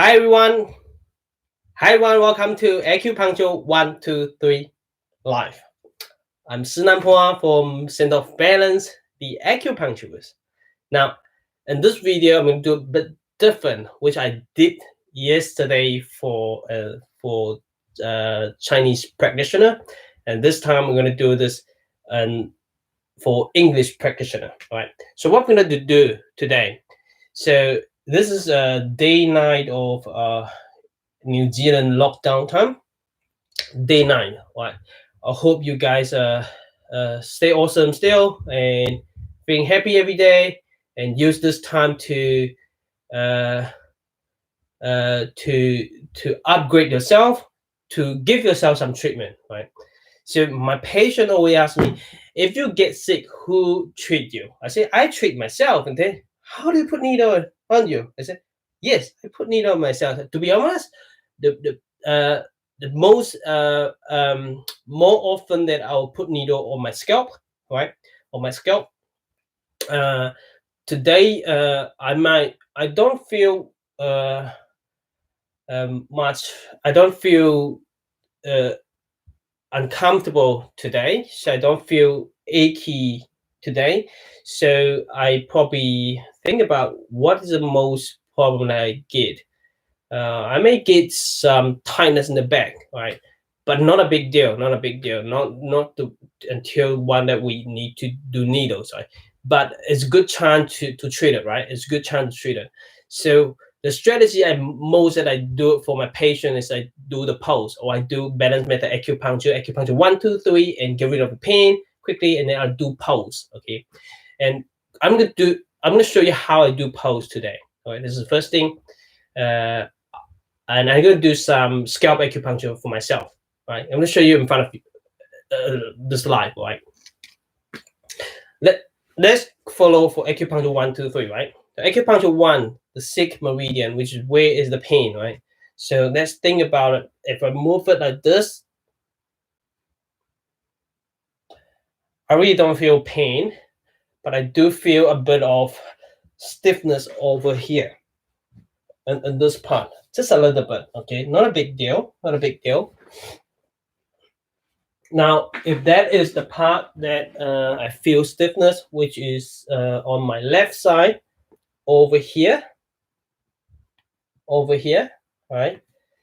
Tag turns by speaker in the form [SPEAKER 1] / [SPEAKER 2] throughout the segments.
[SPEAKER 1] Hi everyone. Welcome to Acupuncture-123 Live. I'm Szenan-Balance from Szenan-Balance, the acupuncturist. Now, in this video, I'm going to do a bit different, which I did yesterday for Chinese practitioner, and this time I'm going to do this for English practitioner. All right. So what we're going to do today? So this is day 9 of New Zealand lockdown time. Day 9. Right. I hope you guys stay awesome still and being happy every day, and use this time to upgrade yourself, to give yourself some treatment. Right. So my patient always asks me, if you get sick, who treat you? I say, I treat myself. And then, how do you put needle on you? I said, yes, I put needle on myself. To be honest, the most more often that I'll put needle on my scalp, right? On my scalp. Today, I don't feel much. I don't feel uncomfortable today, so I don't feel achy today. So I probably think about what is the most problem that I get. I may get some tightness in the back, right? But not a big deal. Not a big deal. Not until one that we need to do needles, right? But it's a good chance to treat it, right? It's a good chance to treat it. So the strategy that I do it for my patient is I do the pulse, or I do balance method acupuncture 1, 2, 3, and get rid of the pain quickly, and then I'll do pulse. Okay, and I'm gonna show you how I do pulse today. All right, this is the first thing, and I'm gonna do some scalp acupuncture for myself. Right, I'm gonna show you in front of you, this live. Right, let's follow for acupuncture 1, 2, 3. Right. Acupuncture 1, the 6th meridian, which is where is the pain, right? So let's think about it. If I move it like this, I really don't feel pain, but I do feel a bit of stiffness over here in this part, just a little bit. Okay, not a big deal, not a big deal. Now, if that is the part that I feel stiffness, which is on my left side, over here, all right?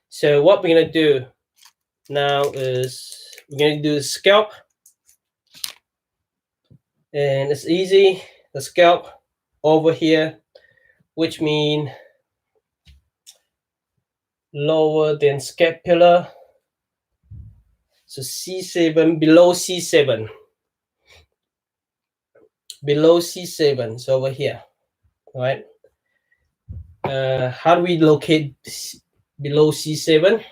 [SPEAKER 1] So what we're gonna do now is we're gonna do the scalp, and it's easy. The scalp over here, which means lower than scapular. So C7, below C7, below C7. So over here, all right? How do we locate below C7?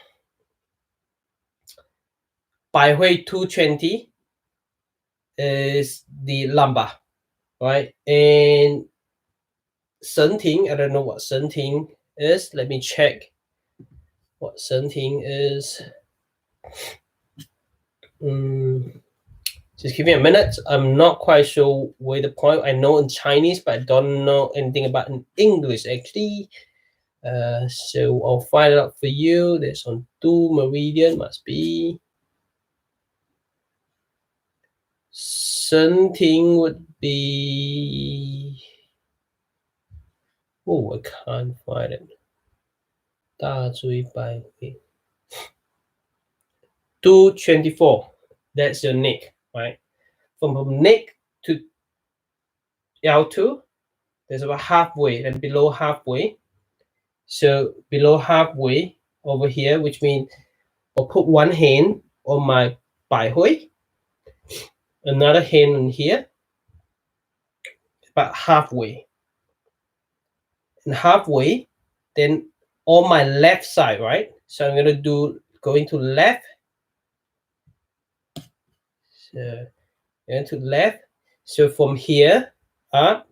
[SPEAKER 1] By way 220 is the lumbar, right? And Szenan, I don't know what Szenan is. Let me check what Szenan is. Just give me a minute. I'm not quite sure where the point. I know in Chinese, but I don't know anything about in English actually. So I'll find it out for you. There's on 2 meridian, must be. Szenan would be. Oh, I can't find it. 224. That's your neck, right? From neck to L2, there's about halfway, and below halfway. So below halfway over here, which means I'll put one hand on my bai hui, another hand in here, about halfway. And halfway, then on my left side, right? So I'm gonna going to left. So going to left. So from here up.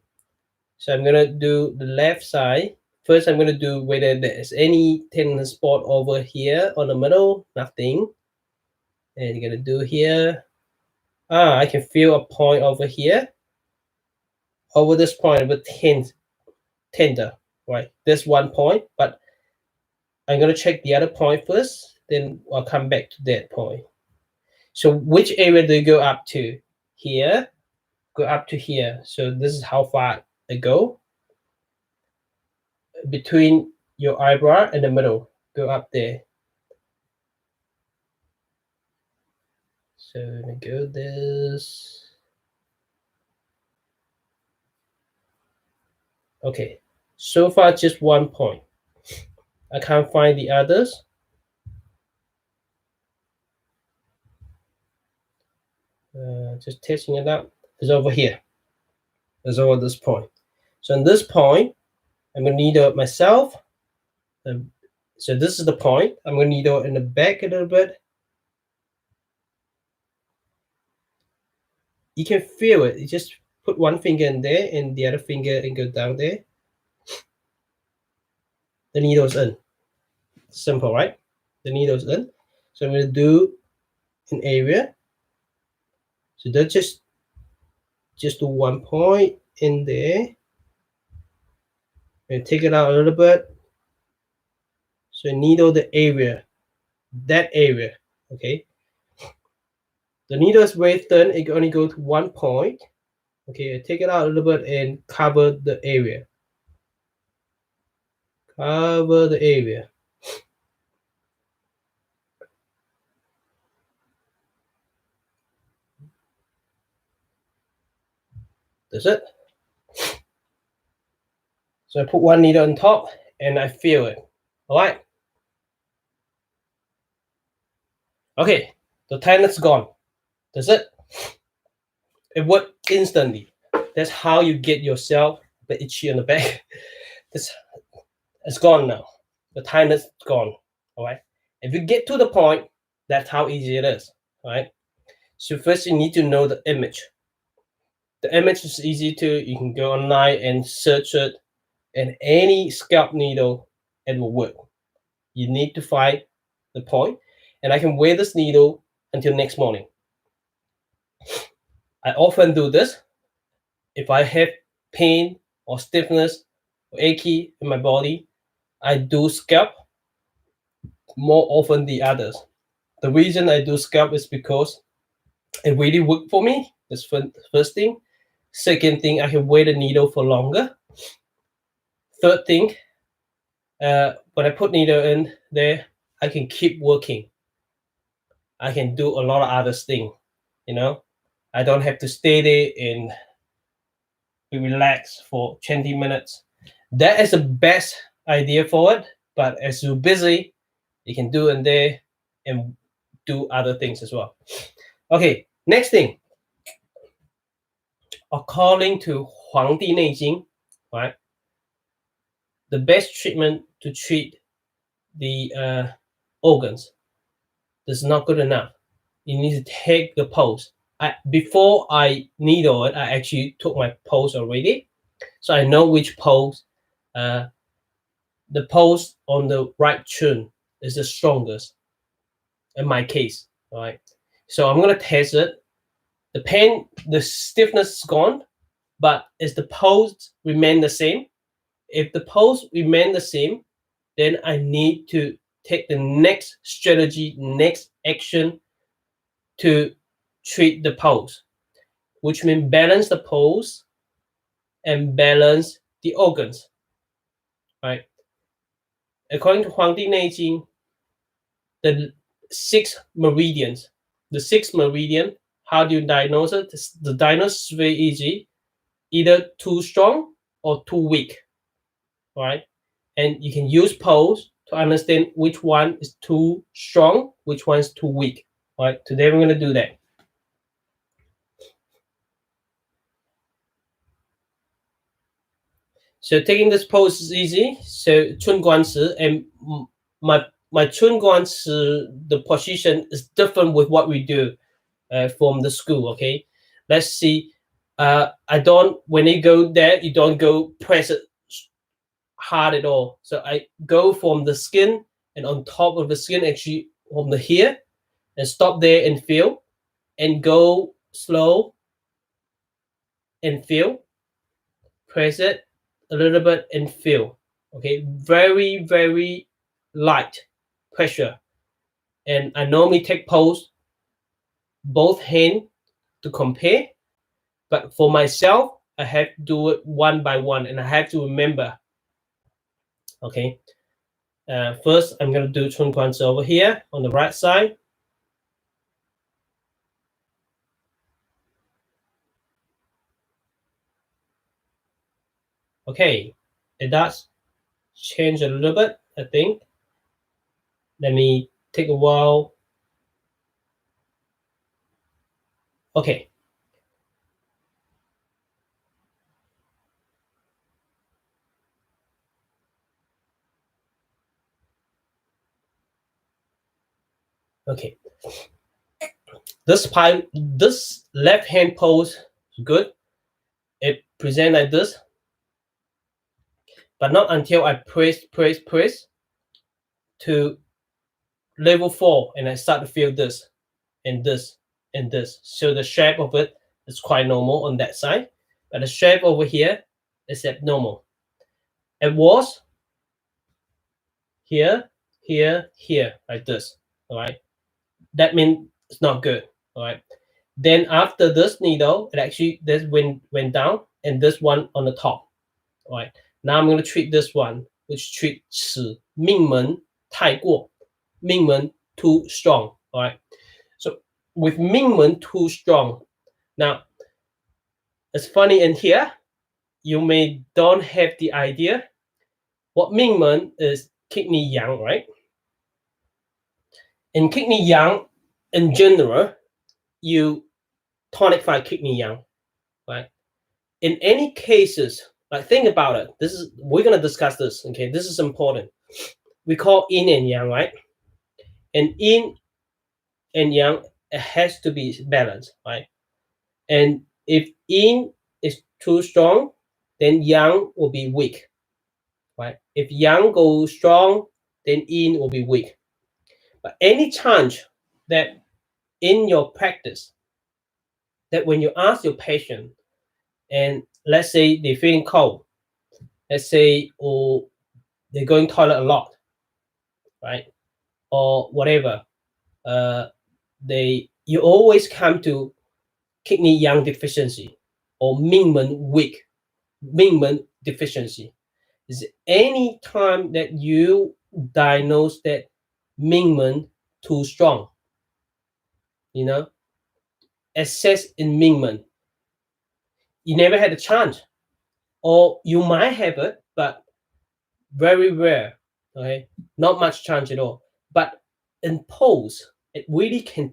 [SPEAKER 1] So I'm gonna do the left side. First, I'm gonna do whether there's any tendon spot over here on the middle. Nothing. And you're gonna do here. I can feel a point over here. Over this point of a tender, right? This one point, but I'm going to check the other point first, then I'll come back to that point. So which area do you go up to? Here, go up to here. So this is how far I go. Between your eyebrow and the middle, go up there. So let me go this. Okay, so far just one point. I can't find the others. Just testing it out. It's over here. It's over this point. So in this point, I'm going to needle it myself. So this is the point. I'm going to needle it in the back a little bit. You can feel it. You just put one finger in there and the other finger and go down there. The needle's in. Simple, right? The needle's in. So I'm going to do an area. So that's just do one point in there. And take it out a little bit. So needle the area, that area, okay? The needle is very thin, it can only go to one point. Okay, take it out a little bit and cover the area. Cover the area. That's it. So I put one needle on top and I feel it. All right. Okay, the tightness gone. That's it. It worked instantly. That's how you get yourself a bit itchy on the back. It's gone now. The tightness is gone. All right. If you get to the point, that's how easy it is. All right. So first you need to know the image. The image is easy to, you can go online and search it, and any scalp needle, it will work. You need to find the point, and I can wear this needle until next morning. I often do this. If I have pain or stiffness or achy in my body, I do scalp more often than others. The reason I do scalp is because it really worked for me. That's first thing. Second thing, I can wear the needle for longer. Third thing, when I put needle in there, I can keep working. I can do a lot of other things, you know. I don't have to stay there and be relaxed for 20 minutes. That is the best idea for it. But as you're busy, you can do in there and do other things as well. Okay, next thing. According to 黄帝内经, right? The best treatment to treat the organs is not good enough. You need to take the pulse. Before I needle it, I actually took my pulse already, so I know which pulse. The pulse on the right chin is the strongest in my case. All right, so I'm gonna test it. The pain, the stiffness is gone, but is the pulse remain the same? If the pulse remain the same, then I need to take the next strategy, next action to treat the pulse, which means balance the pulse and balance the organs, right? According to 黄帝内经, the 6 meridians, how do you diagnose it? The diagnosis is very easy, either too strong or too weak, right? And you can use pulse to understand which one is too strong, which one is too weak. All right, today we're going to do that. So taking this pulse is easy. So 春官词, and my 春官词, the position is different with what we do from the school. Okay, let's see. When you go there, you don't go press it hard at all. So I go from the skin, and on top of the skin, actually from the here, and stop there and feel, and go slow and feel. Press it a little bit and feel. Okay, very, very light pressure. And I normally take pulse both hands to compare. But for myself, I have to do it one by one, and I have to remember. Okay. First, I'm going to do Chun Kwan's over here on the right side. Okay, it does change a little bit, I think. Let me take a while. Okay. Okay. This left hand pose is good. It presents like this, but not until I press to level 4, and I start to feel this and this and this. So the shape of it is quite normal on that side, but the shape over here is abnormal. It was here, here, here, like this. All right, that means it's not good. All right. Then after this needle, it actually this went down, and this one on the top. All right. Now I'm going to treat this one, which treat 使命门太过，命门 too strong. All right. So with 命门 too strong, now it's funny in here, you may don't have the idea. What 命门 is kidney yang, right? In kidney yang, in general, you tonify kidney yang, right? In any cases, like think about it. We're gonna discuss this. Okay, this is important. We call yin and yang, right? And yin and yang, it has to be balanced, right? And if yin is too strong, then yang will be weak, right? If yang goes strong, then yin will be weak. But any chance that in your practice, that when you ask your patient, and let's say they're feeling cold, let's say, or they're going toilet a lot, right? Or whatever, you always come to kidney yang deficiency or Mingmen weak, Mingmen deficiency. Is any time that you diagnose that Mingmen too strong, you know, excess in Mingmen, you never had a chance, or you might have it, but very rare. Okay, not much chance at all. But in pose, it really can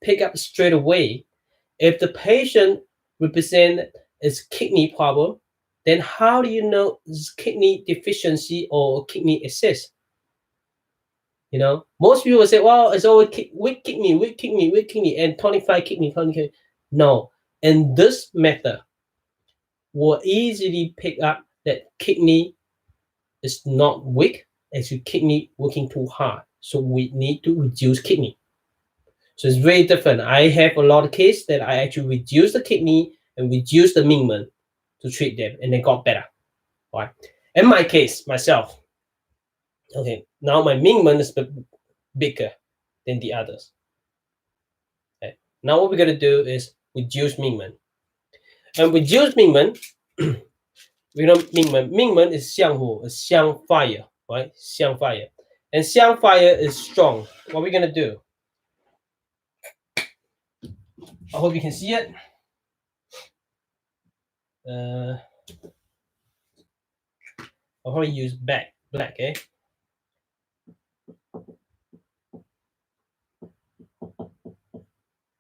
[SPEAKER 1] pick up straight away. If the patient represent is kidney problem, then how do you know it's kidney deficiency or kidney excess? You know, most people will say, well, it's always weak kidney, and tonify kidney. No, and this method will easily pick up that kidney is not weak, actually kidney working too hard. So we need to reduce kidney. So it's very different. I have a lot of cases that I actually reduce the kidney and reduce the Mingmen to treat them, and they got better. All right. In my case, myself, okay, now my Mingmen is bigger than the others. Okay. Now what we're gonna do is reduce Mingmen. And reduce Mingmen, we know Mingmen is Xianghu, is Xiang fire, right? Xiang fire. And Xiang fire is strong. What we're gonna do? I hope you can see it. I'll probably use black, eh?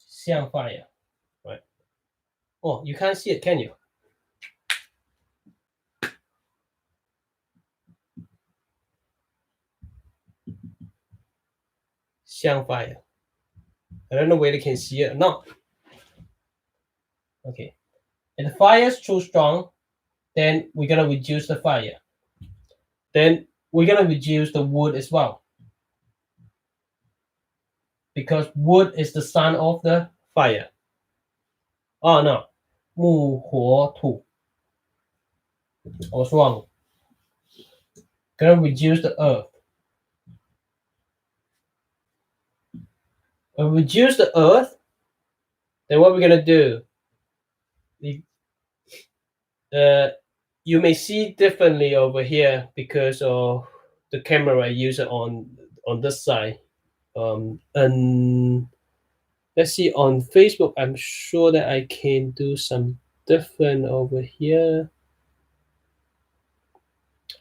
[SPEAKER 1] Xiang fire, right? Oh, you can't see it, can you? Xiang fire. I don't know whether you can see it or not. Okay. If the fire is too strong, then we're gonna reduce the fire. Then we're gonna reduce the wood as well, because wood is the son of the fire. Oh no, 木火土. I was wrong. Gonna reduce the earth. reduce the earth, then what we're gonna do? You may see differently over here because of the camera I use it on this side. And let's see on Facebook. I'm sure that I can do some different over here.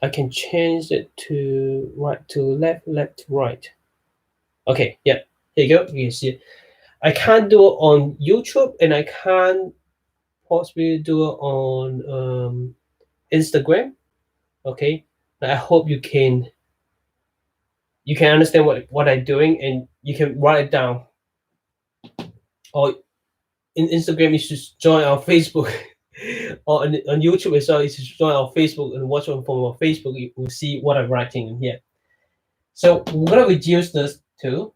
[SPEAKER 1] I can change it to right to left, left to right. Okay, yeah, here you go. You can see it. I can't do it on YouTube, and I can't possibly do it on Instagram. Okay, I hope you can understand what I'm doing, and you can write it down. Or in Instagram, you should join our Facebook. Or on YouTube as well, you should join our Facebook and watch on from our Facebook. You will see what I'm writing in here. So we're gonna reduce this too.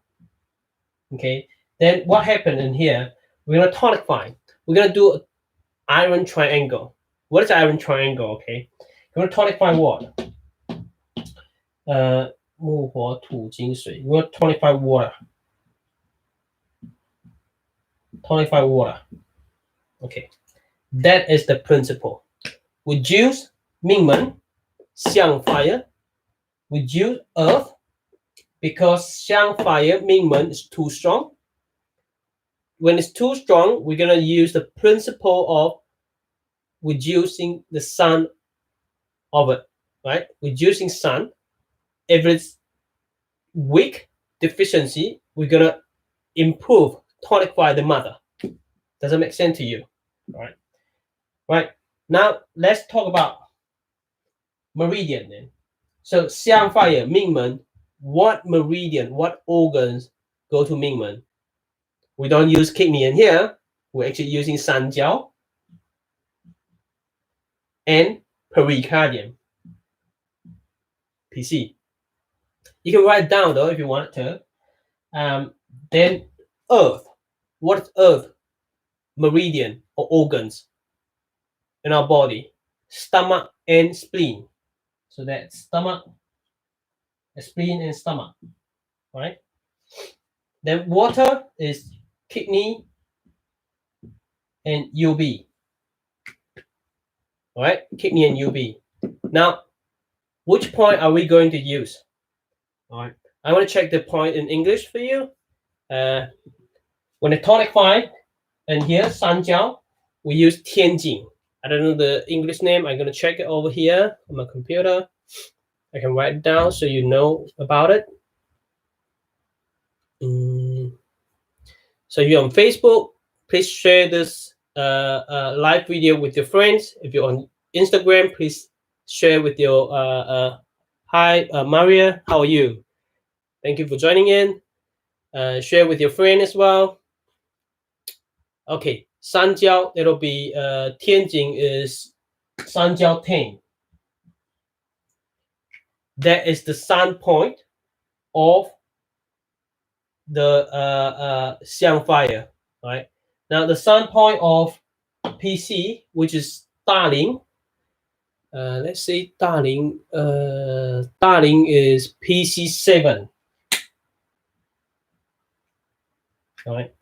[SPEAKER 1] Okay. Then what happened in here? We're gonna tonify. We're gonna do an iron triangle. What is iron triangle? Okay. We're gonna tonify what? 木火土金水. We're gonna tonify water. Tonify water. Okay. That is the principle. Reduce 命门 xiang fire. Reduce earth because xiang fire 命门 is too strong. When it's too strong, we're gonna use the principle of reducing the sun of it, right? Reducing sun. If it's weak deficiency, we're gonna improve, tonify the mother. Does that make sense to you? All right. Right. Now let's talk about meridian then. So xiang fire, 命门, what meridian, what organs go to 命门? We don't use kidney in here. We're actually using 三焦 and pericardium. PC. You can write it down though if you want to. Then earth. What's earth? Meridian or organs in our body. Stomach and spleen. So that's stomach, spleen, and stomach. Right? Then water is kidney and UB. All right, kidney and UB. Now, which point are we going to use? All right, I want to check the point in English for you. When I tonify, and here, 三焦, we use 天井. I don't know the English name. I'm going to check it over here on my computer. I can write it down so you know about it. So if you're on Facebook, please share this live video with your friends. If you're on Instagram, please share with your hi Maria, how are you? Thank you for joining in. Share with your friend as well. Okay, 三焦, it'll be 天井 is 三焦10. That is the sun point of the xiang fire, right? Now the sun point of PC, which is 大陵, let's say 大陵, 大陵 is PC7. All right.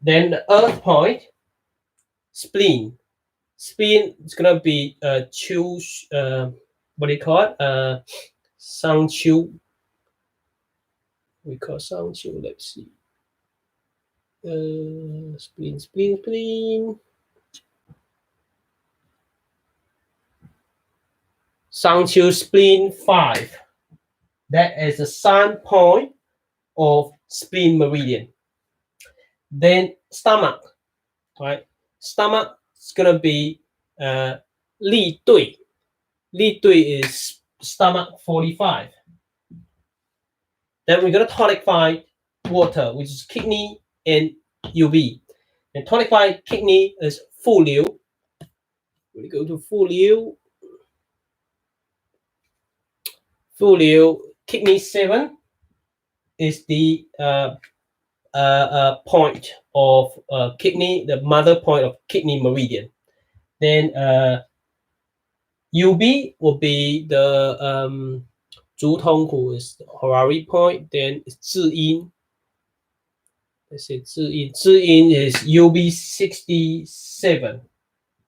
[SPEAKER 1] Then the earth point, spleen. Spleen is gonna be chu, what do you call it? Sang chu. We call sang chu. Let's see. Spleen, spleen, spleen. Sang chu spleen 5. That is the sun point of spleen meridian. Then stomach, right? Stomach is gonna be 立对. 立对 is stomach 45. Then we're gonna tonify water, which is kidney and UV. And tonify kidney is 复流. We go to 复流. 复流 kidney 7 is the point of kidney, the mother point of kidney meridian. Then UB will be the 足通骨 is the horary point. Then 至阴 let's see, 知音 is UB67.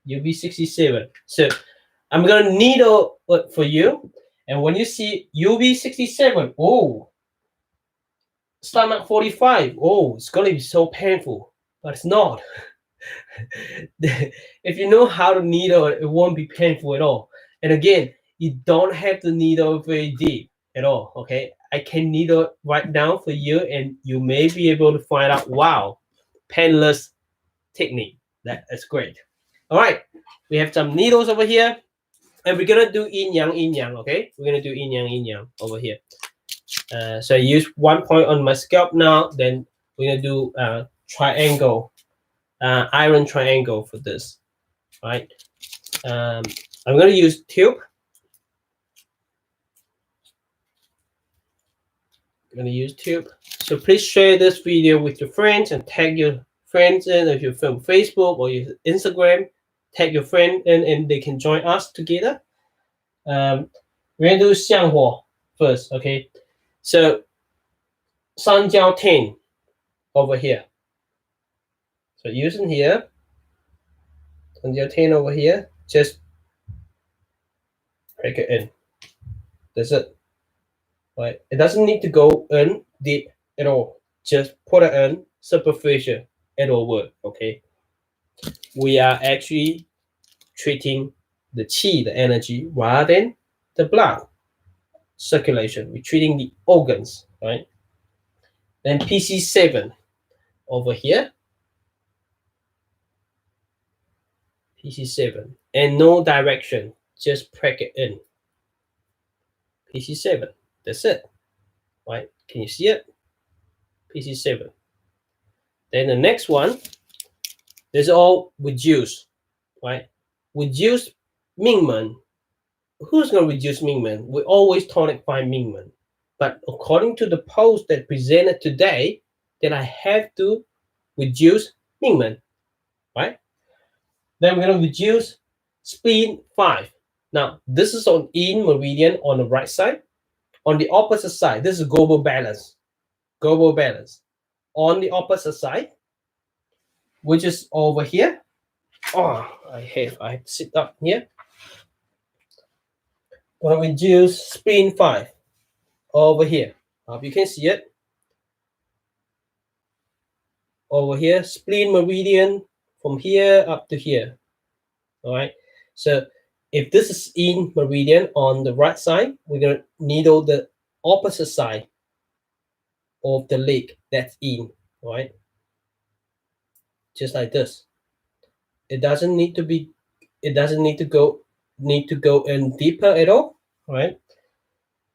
[SPEAKER 1] UB67. So I'm gonna needle it for you, and when you see UB67, oh, stomach 45, oh, it's gonna be so painful, but it's not. If you know how to needle, it won't be painful at all. And again, you don't have to needle very deep at all. Okay, I can needle right now for you, and you may be able to find out, wow, painless technique. That is great. All right, we have some needles over here, and we're gonna do yin yang. Okay, we're gonna do yin yang over here. So I use 1 point on my scalp now. Then we're gonna do triangle, iron triangle for this. Right. I'm gonna use tube. I'm gonna use tube. So please share this video with your friends and tag your friends in. If you're from Facebook or your Instagram, tag your friend in, and they can join us together. We're gonna do 相火 first, okay? So 三焦10 over here. So using here, 三焦10 over here, just break it in. That's it. Right? It doesn't need to go in deep at all. Just put it in superficial. It'll work, okay? We are actually treating the qi, the energy, rather than the blood circulation. We're treating the organs, right? Then PC7 over here. PC7. And no direction. Just prick it in. PC7. That's it. Right? Can you see it? PC7. Then the next one, this is all reduce. Right? Reduce Mingmen. Who's going to reduce Mingmen? We always tonify Mingmen. But according to the post that presented today, then I have to reduce Mingmen. Right? Then we're going to reduce spleen 5. Now, this is on yin meridian on the right side. On the opposite side, this is global balance. Global balance. On the opposite side, which is over here. Oh, I have to sit up here. We'll reduce spleen 5 over here. Hope you can see it. Over here, spleen meridian from here up to here. All right. So if this is in meridian on the right side, we're going to needle the opposite side of the leg that's in, right? Just like this. It doesn't need to be, it doesn't need to go in deeper at all, right?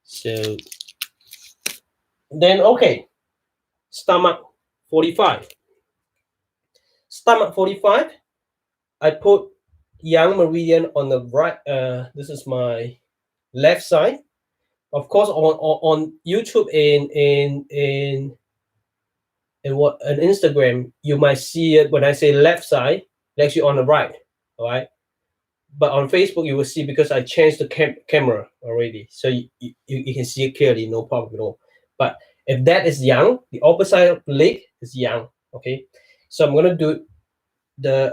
[SPEAKER 1] So then, okay, stomach 45. Stomach 45, I put yang meridian on the right. This is my left side. Of course, on YouTube and Instagram, you might see it when I say left side, actually on the right, all right? But on Facebook, you will see because I changed the camera already, so you can see it clearly, no problem at all. But if that is yang, the opposite side of the leg is yang, okay? So I'm gonna do the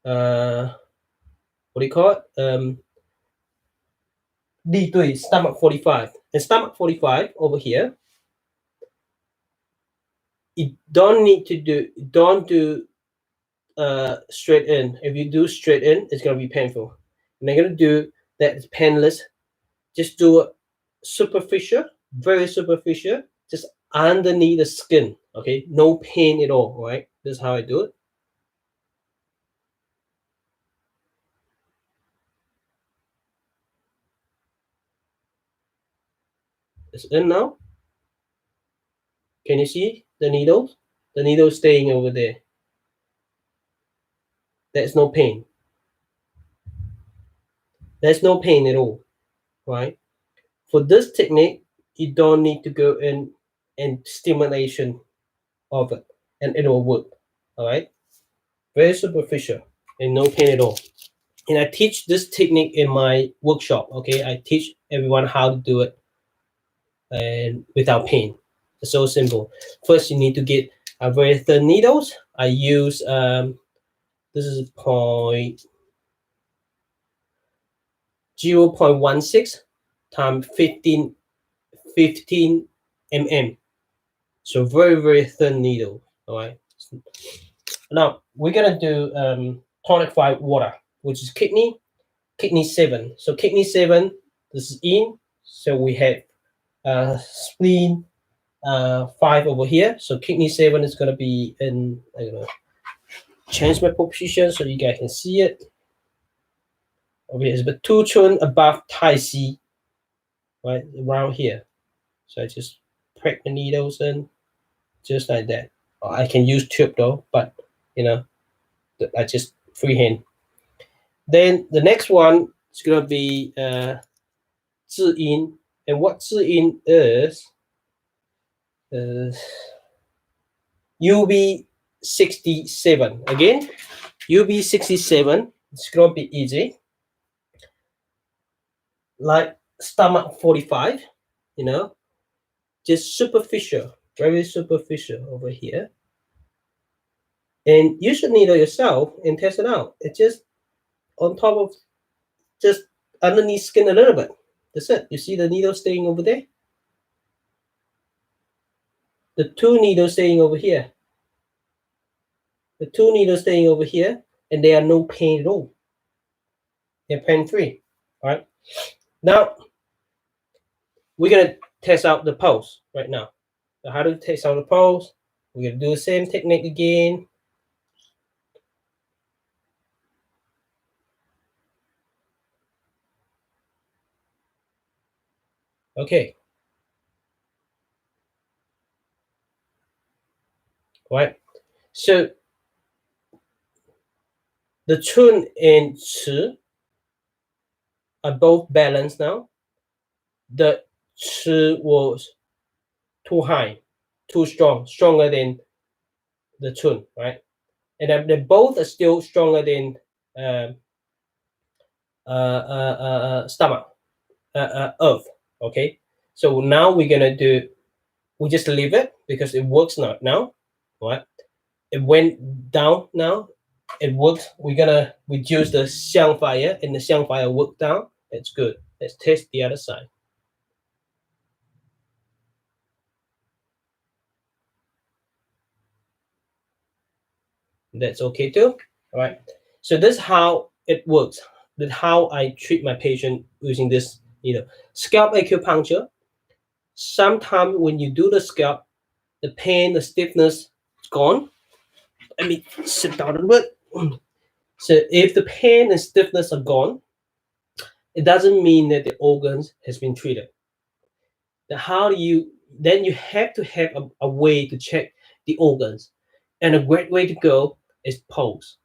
[SPEAKER 1] what do you call it? D3, stomach 45. And stomach 45 over here, you don't need to do straight in. If you do straight in, it's gonna be painful. And I'm gonna do that painless. Just do it superficial, very superficial, just underneath the skin. Okay, no pain at all. Right? This is how I do it. It's in now. Can you see the needles? The needle staying over there. There's no pain. There's no pain at all, right? For this technique, you don't need to go in and stimulation of it, and it will work, all right? Very superficial and no pain at all. And I teach this technique in my workshop, okay? I teach everyone how to do it and without pain, It's so simple. First, you need to get a very thin needles. I use this is 0.16 times 15 mm. So very thin needle. All right. Now we're gonna do tonified water, which is kidney 7. So kidney 7, this is in. So we have spleen 5 over here. So kidney 7 is gonna be in. I don't know. Change my position so you guys can see it. Over here is the 2 chun above Tai C, right around here. So I just prick the needles in, just like that. I can use tube though, but you know, I just freehand. Then the next one is gonna be Zhi Yin, and what Zhi Yin is UB 67. Again, UB 67. It's gonna be easy, like stomach 45. You know, just superficial, very superficial over here. And you should needle yourself and test it out. It's just on top of, just underneath skin a little bit. That's it. You see the needle staying over there? The 2 needles staying over here. The 2 needles staying over here, and they are no pain at all. They're pain-free. All right. Now, we're going to test out the pulse right now. So how to test out the pulse? We're going to do the same technique again. Okay. All right. So the chun and chi are both balanced now. The chi was too high, too strong, stronger than the chun, right? And they both are still stronger than stomach, earth. Okay, so now we're gonna do. We just leave it because it works now, right? It went down now. It works. We're gonna reduce the xiang fire, and the xiang fire worked down. That's good. Let's test the other side. That's okay too. All right. So this is how it works. That's how I treat my patient using this, scalp acupuncture. Sometimes when you do the scalp, the pain, the stiffness is gone. Let me sit down a little bit. So if the pain and stiffness are gone, it doesn't mean that the organs has been treated. Then you have to have a way to check the organs. And a great way to go is pulse.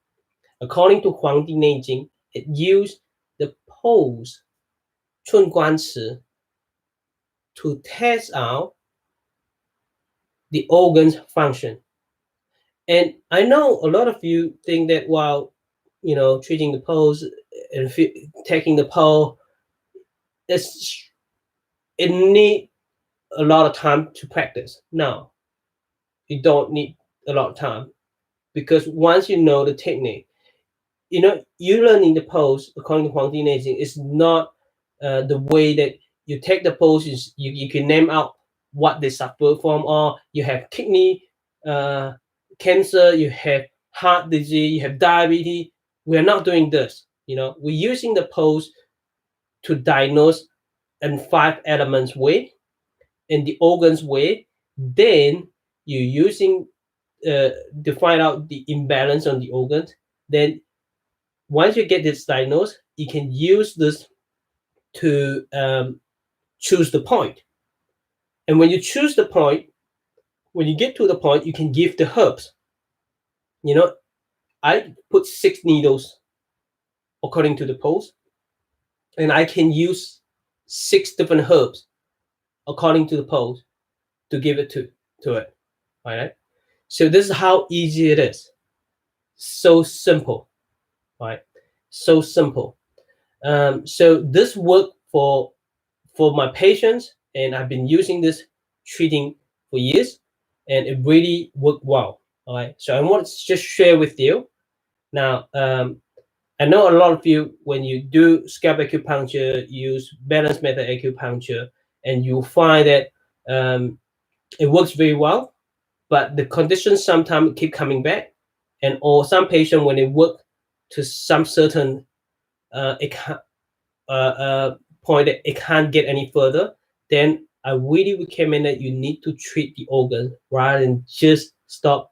[SPEAKER 1] According to Huangdi Neijing, it used the pulse 寸关尺 to test out the organ's function. And I know a lot of you think that while treating the pulse and taking the pulse, it need a lot of time to practice. No, you don't need a lot of time, because once you know the technique, you learning the pose according to Huangdi Neijing is not the way that you take the poses. You can name out what they suffer from, or you have kidney cancer, you have heart disease, you have diabetes. We're not doing this. We're using the pose to diagnose in 5 elements way, in the organs way. Then you're using to find out the imbalance on the organs. Then once you get this diagnosed, you can use this to choose the point. And when you choose the point, when you get to the point, you can give the herbs. I put 6 needles according to the pose, and I can use 6 different herbs according to the pose to give it to it. All right. So this is how easy it is. So simple. Right. So simple. So this worked for my patients, and I've been using this treating for years, and it really worked well. All right, so I want to just share with you now. I know a lot of you, when you do scalp acupuncture, use balance method acupuncture, and you find that it works very well, but the conditions sometimes keep coming back, and or some patient, when they work to some certain point that it can't get any further, then I really recommend that you need to treat the organ rather than just stop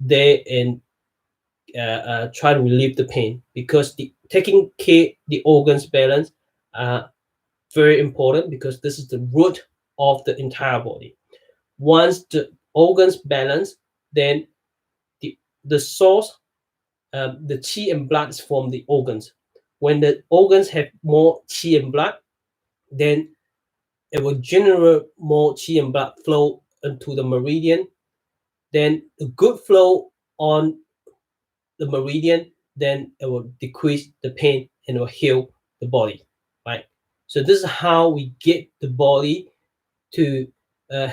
[SPEAKER 1] there and try to relieve the pain, because taking care the organs balance are very important, because this is the root of the entire body. Once the organs balance, then the source, the qi and blood is from the organs. When the organs have more qi and blood, then it will generate more qi and blood flow into the meridian. Then a good flow on the meridian, then it will decrease the pain and it will heal the body, right? So this is how we get the body to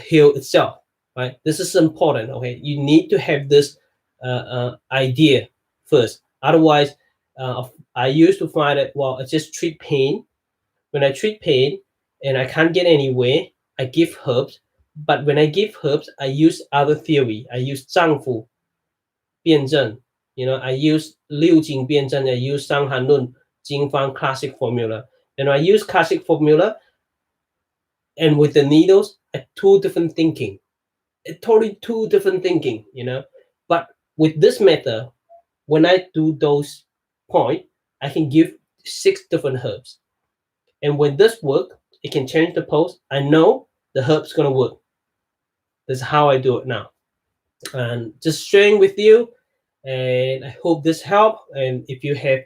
[SPEAKER 1] heal itself, right? This is important, okay? You need to have this idea first. Otherwise, I used to find that, well, I just treat pain. When I treat pain and I can't get anywhere, I give herbs. But when I give herbs, I use other theory. I use 脏腑辩证. I use 六经辩证, I use 伤寒论 经方 classic formula. And I use classic formula, and with the needles, two different thinking. Totally two different thinking, But with this method, when I do those points, I can give 6 different herbs. And when this work, it can change the pose. I know the herb's gonna work. This is how I do it now. And just sharing with you, and I hope this helped. And if you have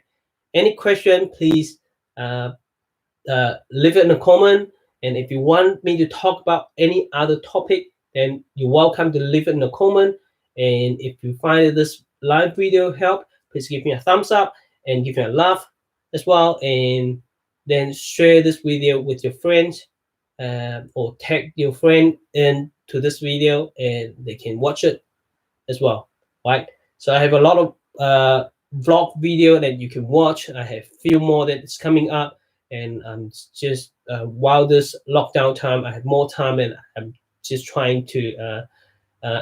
[SPEAKER 1] any question, please leave it in a comment. And if you want me to talk about any other topic, then you're welcome to leave it in a comment. And if you find this live video help, please give me a thumbs up and give me a love as well. And then share this video with your friends, or tag your friend into this video, and they can watch it as well, right? So I have a lot of vlog video that you can watch. I have a few more that's coming up, and I'm just while this lockdown time, I have more time, and I'm just trying to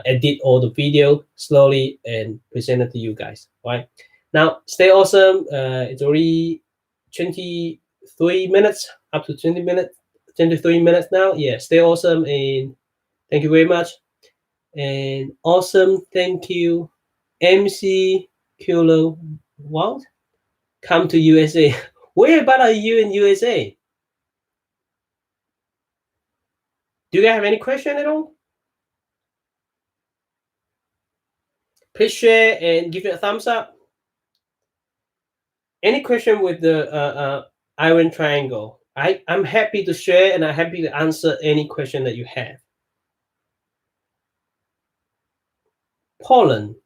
[SPEAKER 1] edit all the video slowly and present it to you guys, right? Now, stay awesome. It's already 23 minutes, up to 20 minutes, 23 minutes now. Yeah, stay awesome, and thank you very much. And awesome, thank you, MC Kilo. What? Come to USA. Where about are you in USA? Do you have any question at all? Please share and give it a thumbs up. Any question with the iron triangle? I'm happy to share, and I'm happy to answer any question that you have. Poland.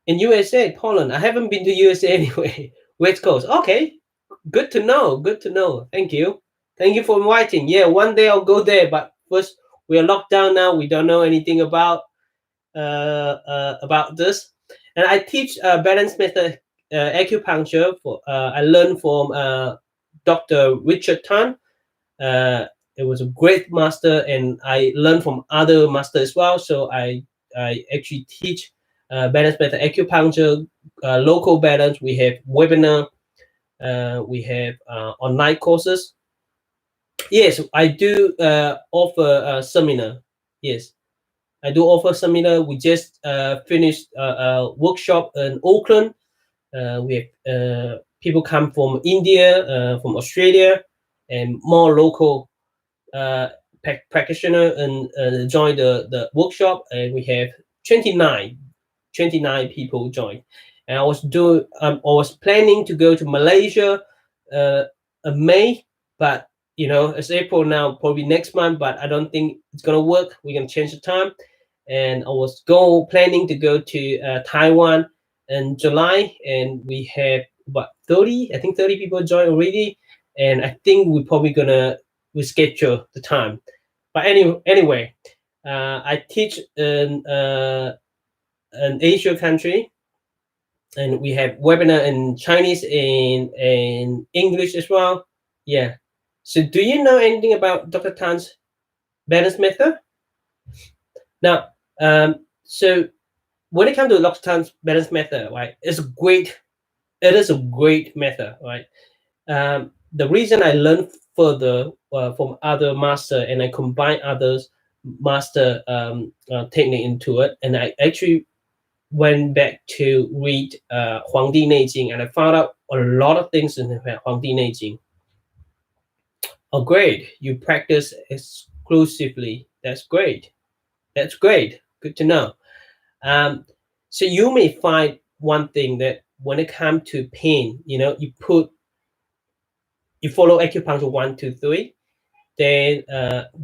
[SPEAKER 1] In USA, Poland. I haven't been to USA anyway. West Coast. Okay. Good to know. Good to know. Thank you. Thank you for inviting. Yeah, one day I'll go there, but first we are locked down now. We don't know anything about this. And I teach balance method acupuncture. I learned from Dr. Richard Tan. It was a great master, and I learned from other masters as well. So I actually teach balance method acupuncture, local balance. We have webinar. We have online courses. Yes, I do offer a seminar. Yes, I do offer seminar. We just finished a workshop in Auckland. We have people come from India, from Australia, and more local practitioner and join the workshop. And we have 29 people join. And I was planning to go to Malaysia in May, but it's April now, probably next month, but I don't think it's gonna work. We're gonna change the time. And I was planning to go to Taiwan in July, and we have about 30 people join already, and I think we're probably gonna reschedule the time. But anyway, I teach in an Asia country, and we have webinar in Chinese and English as well. Yeah. So do you know anything about Dr. Tan's balance method? Now, so when it comes to Dr. Tan's balance method, right, it's great. It is a great method, right? The reason I learned further from other master and I combine others master technique into it, and I actually went back to read 黄帝内经, and I found out a lot of things in 黄帝内经. Oh, great! You practice exclusively. That's great. That's great. Good to know. So you may find one thing that when it comes to pain, you know, you follow acupuncture 1, 2, 3, then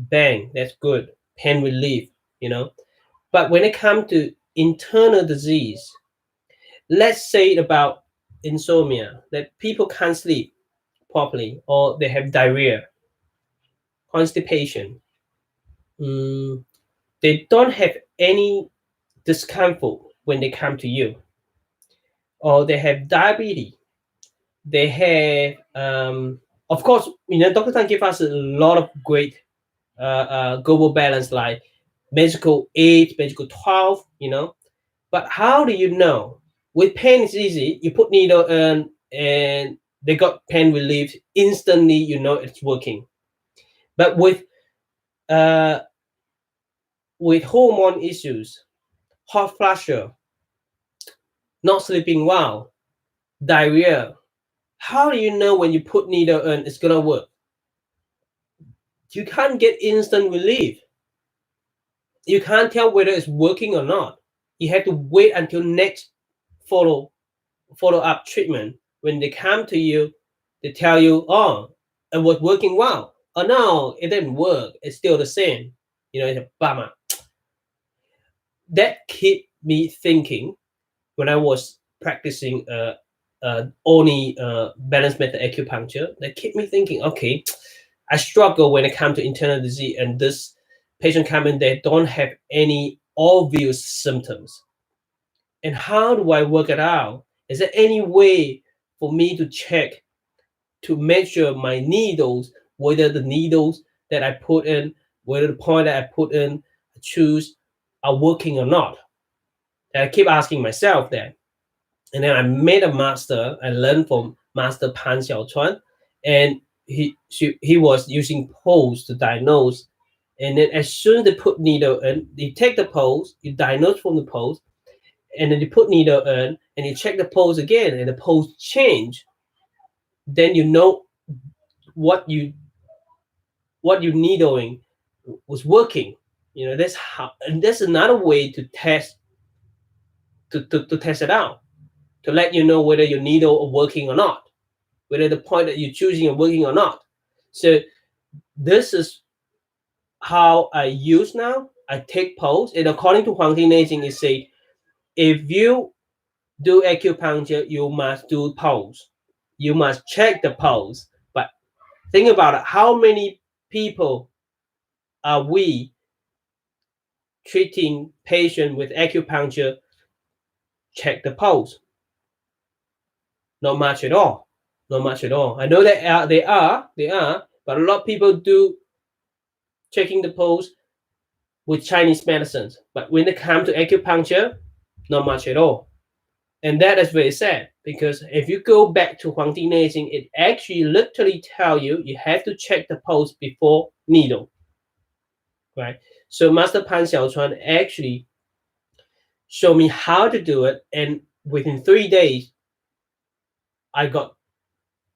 [SPEAKER 1] bang, that's good. Pain relief, you know. But when it comes to internal disease, let's say about insomnia, that people can't sleep properly, or they have diarrhea, constipation, they don't have any discomfort when they come to you, or they have diabetes, they have of course, you know, Dr. Tan give us a lot of great global balance, like magical 8, magical 12, you know. But how do you know? With pain, it's easy. You put needle in and they got pain relief instantly. You know it's working. But with hormone issues, hot flasher, not sleeping well, diarrhea, how do you know when you put needle in it's gonna work? You can't get instant relief. You can't tell whether it's working or not. You have to wait until next follow-up treatment. When they come to you, they tell you, oh, it was working well. Oh no, it didn't work. It's still the same. You know, it's a bummer. That kept me thinking when I was practicing only balance method acupuncture. That kept me thinking, okay, I struggle when it comes to internal disease, and this patient come in, they don't have any obvious symptoms. And how do I work it out? Is there any way for me to check, to measure my needles, whether the needles that I put in, whether the point that I put in, I choose, are working or not? And I keep asking myself that. And then I met a master. I learned from Master Pan Xiaochuan, and he was using pulse to diagnose. And then as soon as they put needle in, you take the pulse, you diagnose from the pulse, and then you put needle in, and you check the pulse again, and the pulse change. Then you know what you needling was working. You know, that's how, and that's another way to test to test it out, to let you know whether your needle are working or not, whether the point that you're choosing are working or not. So this is how I use now. I take pulse, and according to Huang Ti Neijing, it say if you do acupuncture, you must do pulse. You must check the pulse. But think about it: how many people are we treating patient with acupuncture? Check the pulse. Not much at all. Not much at all. I know that they are, but a lot of people do checking the pulse with Chinese medicines. But when it comes to acupuncture, not much at all. And that is very sad, because if you go back to Huang Ti Neijing, it actually literally tell you have to check the pulse before needle, right? So Master Pan Xiaochuan actually showed me how to do it, and within 3 days, I got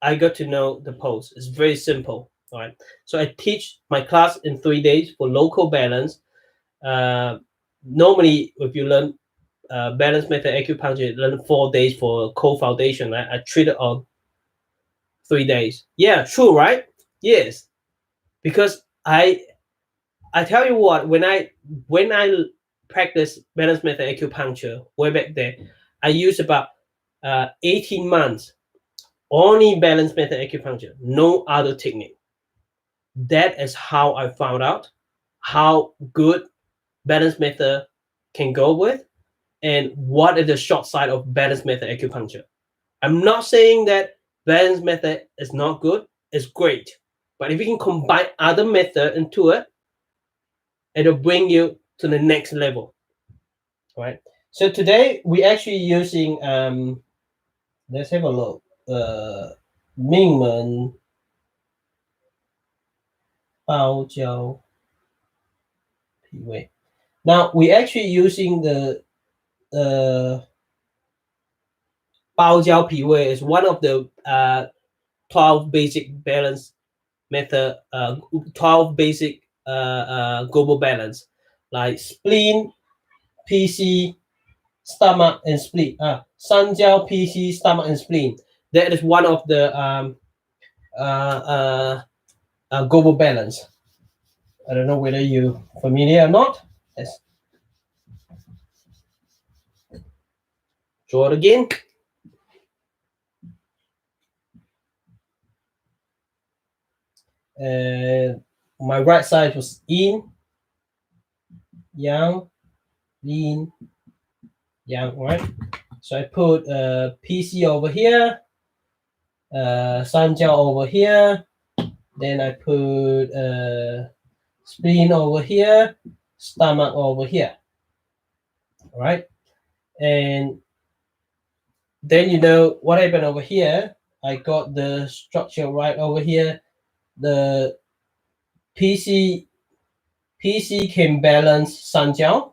[SPEAKER 1] to know the pulse. It's very simple, all right? So I teach my class in 3 days for local balance. Normally, if you learn balance method acupuncture, learn 4 days for cold foundation. I treat it on 3 days. Yeah, true, right? Yes, because I tell you what, when I practice balance method acupuncture way back there, I used about 18 months only balance method acupuncture, no other technique. That is how I found out how good balance method can go with, and what is the short side of balance method acupuncture. I'm not saying that balance method is not good, it's great. But if you can combine other method into it, it'll bring you to the next level. Right? So today we actually using let's have a look. Mingmen Bao Jiao Piwei. Now we actually using the Bao Jiao Piwei is one of the 12 basic balance method, 12 basic global balance, like spleen, PC, stomach, and spleen. Sanjiao, PC, stomach, and spleen. That is one of the global balance. I don't know whether you're familiar or not. Let's draw it again. My right side was yin, yang, yin, yang, right? So I put PC over here, Sanjiao over here, then I put spleen over here, stomach over here, right? And then you know what happened over here. I got the structure right over here. The PC can balance Sanjiao,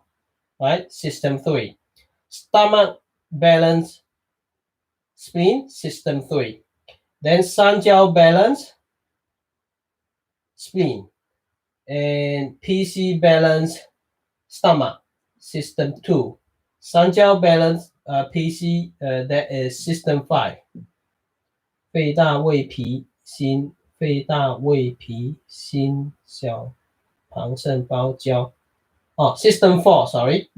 [SPEAKER 1] right? System 3. Stomach balance spleen, system 3. Then Sanjiao balance spleen. And PC balance stomach, system 2. Sanjiao balance PC, that is system 5. 肺大胃脾心，肺大胃脾心小旁肾包胶。Oh, system 4, sorry.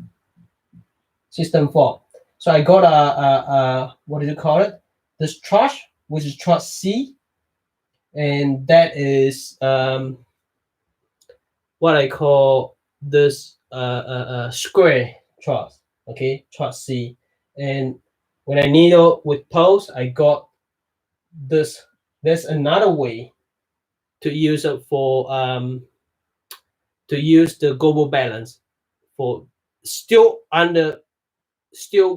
[SPEAKER 1] System 4. So I got what do you call it? This trust, which is trust C. And that is what I call this square trust. Okay, trust C. And when I needle with pulse, I got this. There's another way to use it for to use the global balance for still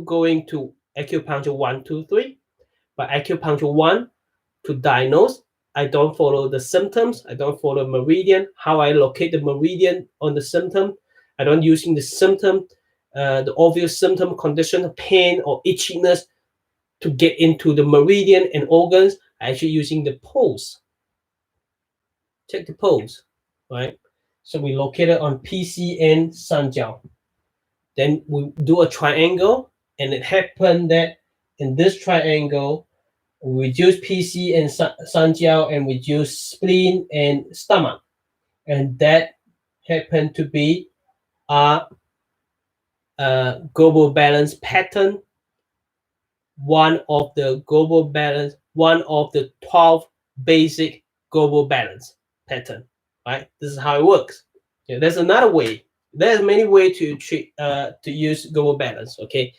[SPEAKER 1] going to acupuncture 1, 2, 3, but acupuncture 1 to diagnose. I don't follow the symptoms. I don't follow meridian. How I locate the meridian on the symptom. I don't using the symptom, the obvious symptom, condition, pain or itchiness to get into the meridian and organs. I actually using the pulse. Check the pulse, right? So we locate it on PC and Sanjiao. Then we do a triangle, and it happened that in this triangle, we reduce PC and Sanjiao and reduce spleen and stomach. And that happened to be a global balance pattern, one of the 12 basic global balance pattern, right? This is how it works. Yeah, there's another way. There's many ways to treat to use global balance. Okay,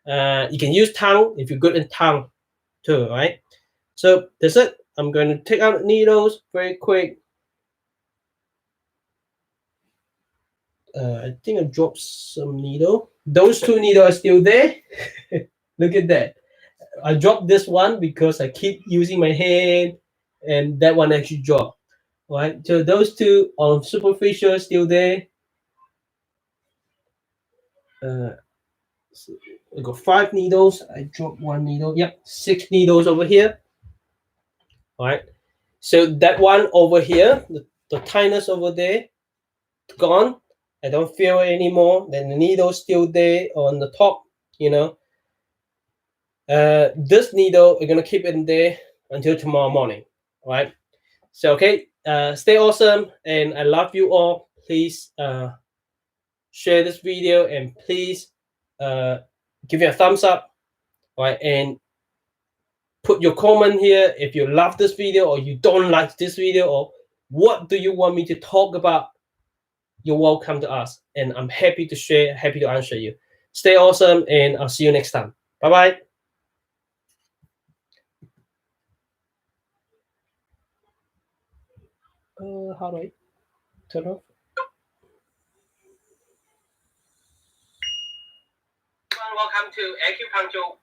[SPEAKER 1] you can use tongue if you're good in tongue too, right? So that's it. I'm going to take out needles very quick. I think I dropped some needle. Those 2 needles are still there. Look at that. I dropped this one because I keep using my hand, and that one actually dropped. Right. So those 2 on superficial still there. So I got 5 needles. I dropped 1 needle. Yep, 6 needles over here. All right. So that one over here, the tightness over there, gone. I don't feel it anymore. Then the needle still there on the top, you know. This needle, we're gonna keep it in there until tomorrow morning. All right. So okay, stay awesome, and I love you all. Please share this video, and please give me a thumbs up. All right, and put your comment here if you love this video or you don't like this video, or what do you want me to talk about you're welcome to ask. And I'm happy to share, happy to answer you. Stay awesome, and I'll see you next time. Bye-bye. How do I turn off? Welcome to Acupuncture